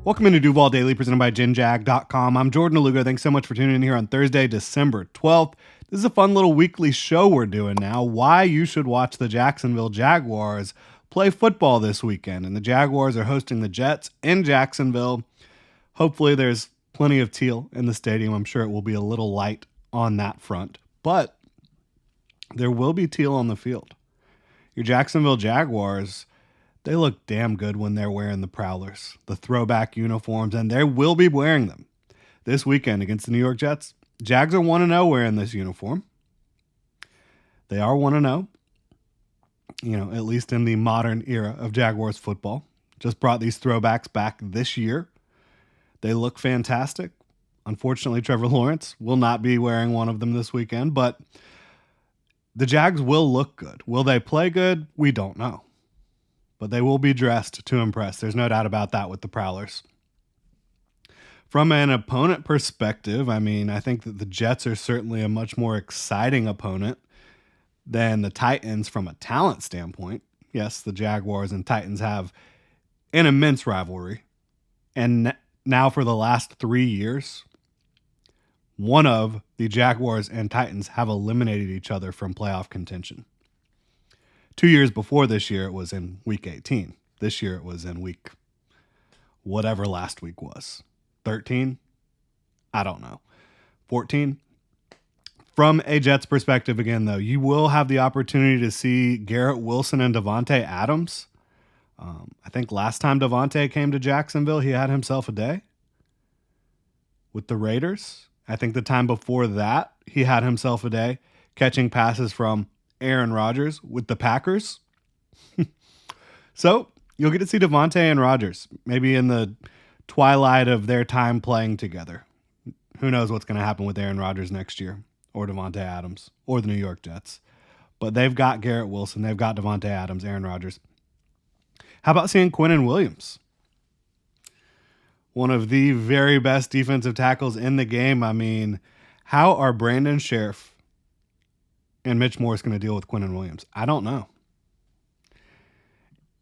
Welcome into Duval Daily, presented by GenJag.com. I'm Jordan Alugo. Thanks so much for tuning in here on Thursday, December 12th. This is a fun little weekly show we're doing now. Why you should watch the Jacksonville Jaguars play football this weekend. And the Jaguars are hosting the Jets in Jacksonville. Hopefully there's plenty of teal in the stadium. I'm sure it will be a little light on that front. But there will be teal on the field. Your Jacksonville Jaguars, they look damn good when they're wearing the Prowlers, the throwback uniforms, and they will be wearing them this weekend against the New York Jets. Jags are 1-0 wearing this uniform. They are 1-0, at least in the modern era of Jaguars football. Just brought these throwbacks back this year. They look fantastic. Unfortunately, Trevor Lawrence will not be wearing one of them this weekend, but the Jags will look good. Will they play good? We don't know. But they will be dressed to impress. There's no doubt about that with the Prowlers. From an opponent perspective, I think that the Jets are certainly a much more exciting opponent than the Titans from a talent standpoint. Yes, the Jaguars and Titans have an immense rivalry. And now for the last 3 years, one of the Jaguars and Titans have eliminated each other from playoff contention. 2 years before this year, it was in week 18. This year, it was in week whatever last week was. 13? I don't know. 14? From a Jets perspective, again, though, you will have the opportunity to see Garrett Wilson and Davante Adams. I think last time Davante came to Jacksonville, he had himself a day with the Raiders. I think the time before that, he had himself a day catching passes from Aaron Rodgers with the Packers. So you'll get to see Davante and Rodgers maybe in the twilight of their time playing together. Who knows what's going to happen with Aaron Rodgers next year, or Davante Adams, or the New York Jets. But they've got Garrett Wilson, they've got Davante Adams, Aaron Rodgers. How about seeing Quinnen Williams? One of the very best defensive tackles in the game. How are Brandon Sheriff and Mitch Morse going to deal with Quinnen Williams? I don't know.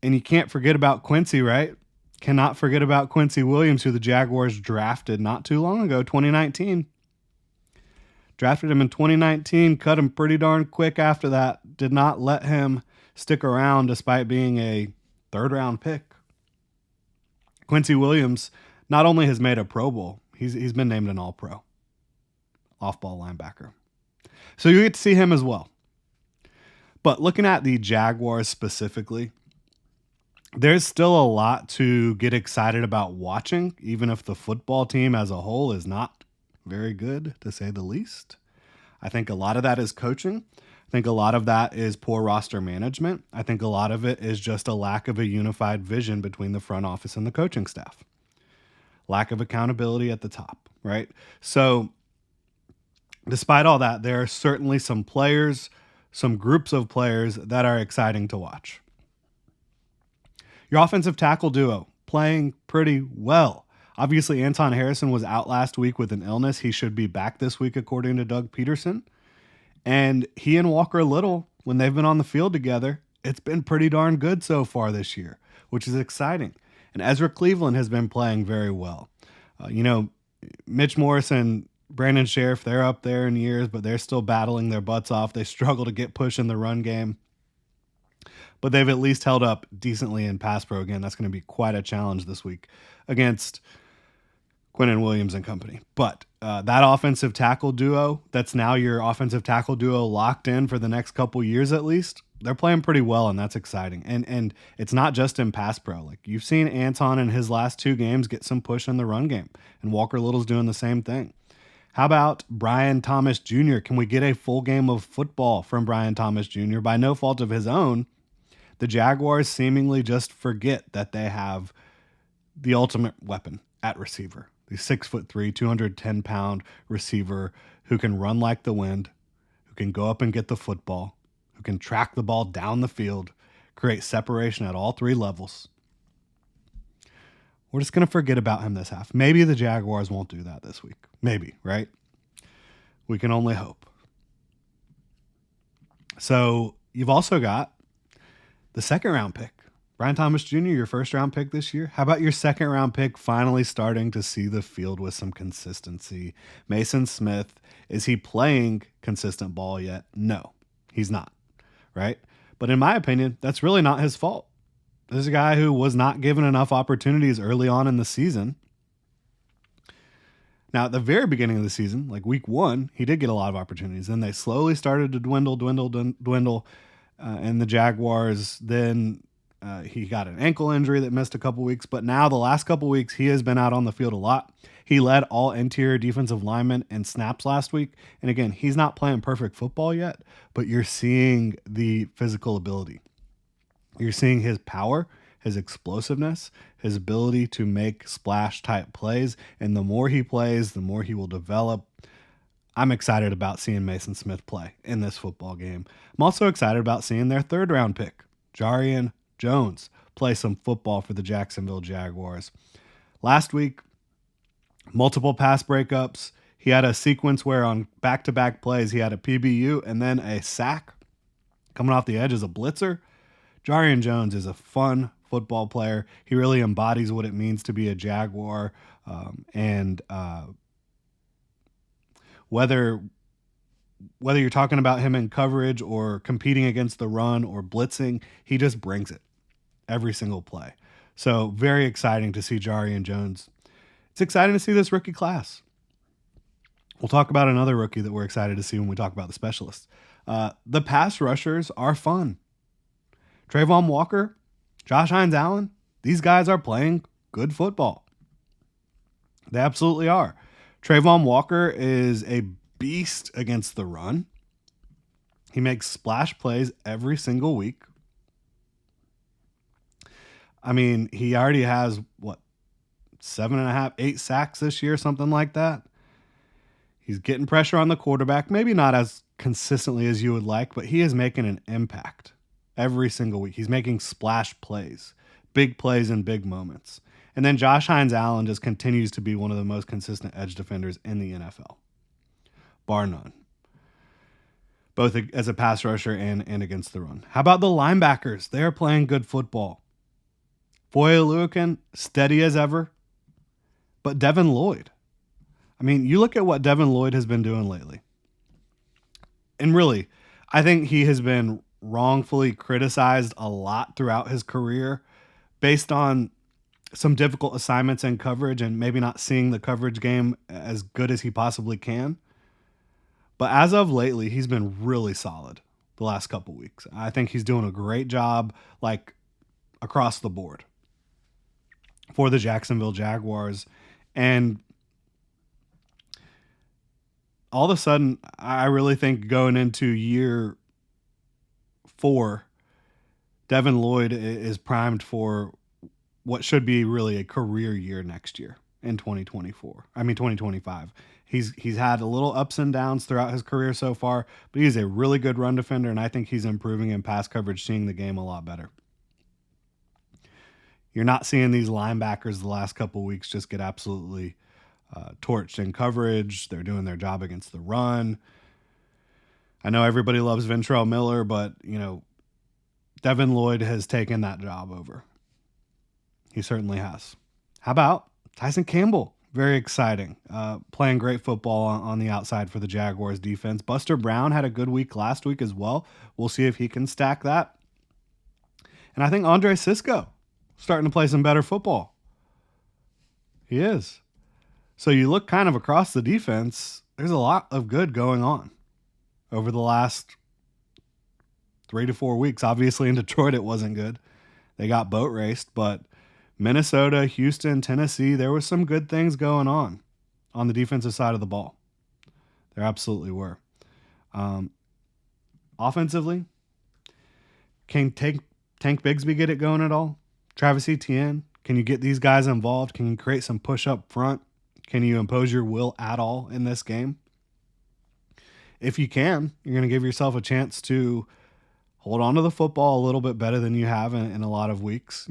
And you can't forget about Quincy, right? Cannot forget about Quincy Williams, who the Jaguars drafted not too long ago, 2019. Drafted him in 2019, cut him pretty darn quick after that. Did not let him stick around despite being a third-round pick. Quincy Williams not only has made a Pro Bowl, he's been named an All-Pro. Off-ball linebacker. So you get to see him as well. But looking at the Jaguars specifically, there's still a lot to get excited about watching, even if the football team as a whole is not very good, to say the least. I think a lot of that is coaching. I think a lot of that is poor roster management. I think a lot of it is just a lack of a unified vision between the front office and the coaching staff. Lack of accountability at the top, right? So despite all that, there are certainly some players, some groups of players that are exciting to watch. Your offensive tackle duo playing pretty well. Obviously, Anton Harrison was out last week with an illness. He should be back this week, according to Doug Peterson. And he and Walker Little, when they've been on the field together, it's been pretty darn good so far this year, which is exciting. And Ezra Cleveland has been playing very well. Mitch Morse and Brandon Sheriff, they're up there in years, but they're still battling their butts off. They struggle to get push in the run game. But they've at least held up decently in pass pro. Again, that's going to be quite a challenge this week against Quinnen Williams and company. But that offensive tackle duo, that's now your offensive tackle duo locked in for the next couple years at least, they're playing pretty well, and that's exciting. And it's not just in pass pro. Like, you've seen Anton in his last 2 games get some push in the run game, and Walker Little's doing the same thing. How about Brian Thomas Jr.? Can we get a full game of football from Brian Thomas Jr.? By no fault of his own, the Jaguars seemingly just forget that they have the ultimate weapon at receiver. The 6'3", 210-pound receiver who can run like the wind, who can go up and get the football, who can track the ball down the field, create separation at all 3 levels. We're just going to forget about him this half. Maybe the Jaguars won't do that this week. Maybe, right? We can only hope. So you've also got the second round pick, Brian Thomas Jr., your first round pick this year. How about your second round pick finally starting to see the field with some consistency? Mason Smith, is he playing consistent ball yet? No, he's not, right? But in my opinion, that's really not his fault. This is a guy who was not given enough opportunities early on in the season. Now, at the very beginning of the season, like week 1, he did get a lot of opportunities. Then they slowly started to dwindle. And the Jaguars, then he got an ankle injury that missed a couple weeks. But now the last couple weeks, he has been out on the field a lot. He led all interior defensive linemen in snaps last week. And again, he's not playing perfect football yet, but you're seeing the physical ability. You're seeing his power, his explosiveness, his ability to make splash type plays. And the more he plays, the more he will develop. I'm excited about seeing Mason Smith play in this football game. I'm also excited about seeing their third round pick, Jarian Jones, play some football for the Jacksonville Jaguars. Last week, multiple pass breakups. He had a sequence where on back-to-back plays, he had a PBU and then a sack coming off the edge as a blitzer. Jarian Jones is a fun football player. He really embodies what it means to be a Jaguar. Whether you're talking about him in coverage or competing against the run or blitzing, he just brings it every single play. So very exciting to see Jarian Jones. It's exciting to see this rookie class. We'll talk about another rookie that we're excited to see when we talk about the specialists. The pass rushers are fun. Trayvon Walker, Josh Hines-Allen, these guys are playing good football. They absolutely are. Trayvon Walker is a beast against the run. He makes splash plays every single week. I mean, he already has, 7.5, 8 sacks this year, something like that. He's getting pressure on the quarterback, maybe not as consistently as you would like, but he is making an impact every single week. He's making splash plays, big plays in big moments. And then Josh Hines-Allen just continues to be one of the most consistent edge defenders in the NFL, bar none, both as a pass rusher and against the run. How about the linebackers? They are playing good football. Foye Oluokun, steady as ever. But Devin Lloyd, I mean, you look at what Devin Lloyd has been doing lately. And really, I think he has been wrongfully criticized a lot throughout his career based on some difficult assignments and coverage and maybe not seeing the coverage game as good as he possibly can. But as of lately, he's been really solid the last couple weeks. I think he's doing a great job, like across the board for the Jacksonville Jaguars. And all of a sudden, I really think going into year 4, Devin Lloyd is primed for what should be really a career year next year in 2025. He's had a little ups and downs throughout his career so far, but he's a really good run defender, and I think he's improving in pass coverage, seeing the game a lot better. You're not seeing these linebackers the last couple of weeks just get absolutely torched in coverage. They're doing their job against the run. I know everybody loves Ventrell Miller, but, Devin Lloyd has taken that job over. He certainly has. How about Tyson Campbell? Very exciting. Playing great football on the outside for the Jaguars defense. Buster Brown had a good week last week as well. We'll see if he can stack that. And I think Andre Sisco starting to play some better football. He is. So you look kind of across the defense, there's a lot of good going on over the last 3 to 4 weeks. Obviously in Detroit it wasn't good. They got boat raced, but Minnesota, Houston, Tennessee, there was some good things going on the defensive side of the ball. There absolutely were. Offensively, can Tank Bigsby get it going at all? Travis Etienne, can you get these guys involved? Can you create some push up front? Can you impose your will at all in this game? If you can, you're going to give yourself a chance to hold on to the football a little bit better than you have in a lot of weeks.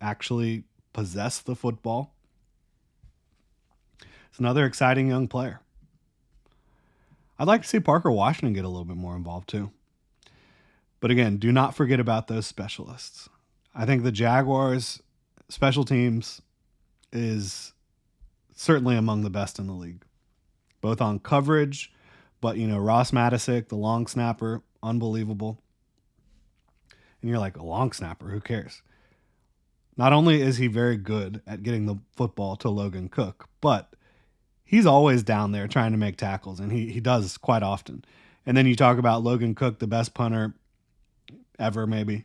Actually possess the football. It's another exciting young player. I'd like to see Parker Washington get a little bit more involved too. But again, do not forget about those specialists. I think the Jaguars special teams is certainly among the best in the league, both on coverage, but Ross Matisic, the long snapper, unbelievable. And you're like, a long snapper, who cares? Not only is he very good at getting the football to Logan Cook, but he's always down there trying to make tackles, and he does quite often. And then you talk about Logan Cook, the best punter ever, maybe,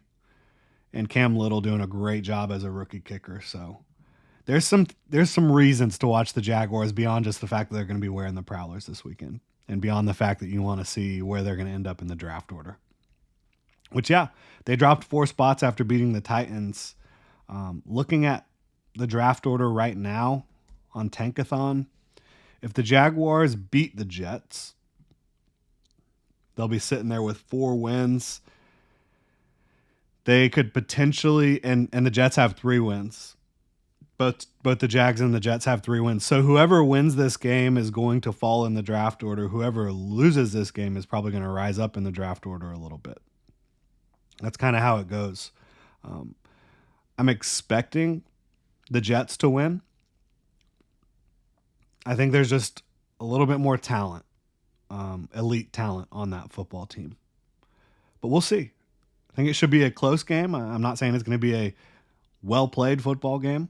and Cam Little doing a great job as a rookie kicker. So there's some reasons to watch the Jaguars beyond just the fact that they're going to be wearing the Prowlers this weekend, and beyond the fact that you want to see where they're going to end up in the draft order. Which, yeah, they dropped 4 spots after beating the Titans. Looking at the draft order right now on Tankathon, if the Jaguars beat the Jets, they'll be sitting there with 4 wins. They could potentially, and the Jets have 3 wins. Both the Jags and the Jets have 3 wins. So whoever wins this game is going to fall in the draft order. Whoever loses this game is probably going to rise up in the draft order a little bit. That's kind of how it goes. I'm expecting the Jets to win. I think there's just a little bit more talent, elite talent on that football team. But we'll see. I think it should be a close game. I'm not saying it's going to be a well-played football game,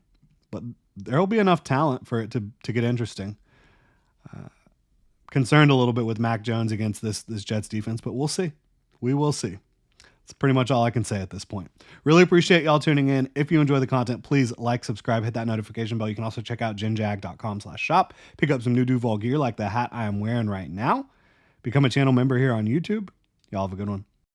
but there will be enough talent for it to get interesting. Concerned a little bit with Mac Jones against this Jets defense, but we'll see. We will see. That's pretty much all I can say at this point. Really appreciate y'all tuning in. If you enjoy the content, please like, subscribe, hit that notification bell. You can also check out genjag.com/shop. Pick up some new Duval gear like the hat I am wearing right now. Become a channel member here on YouTube. Y'all have a good one.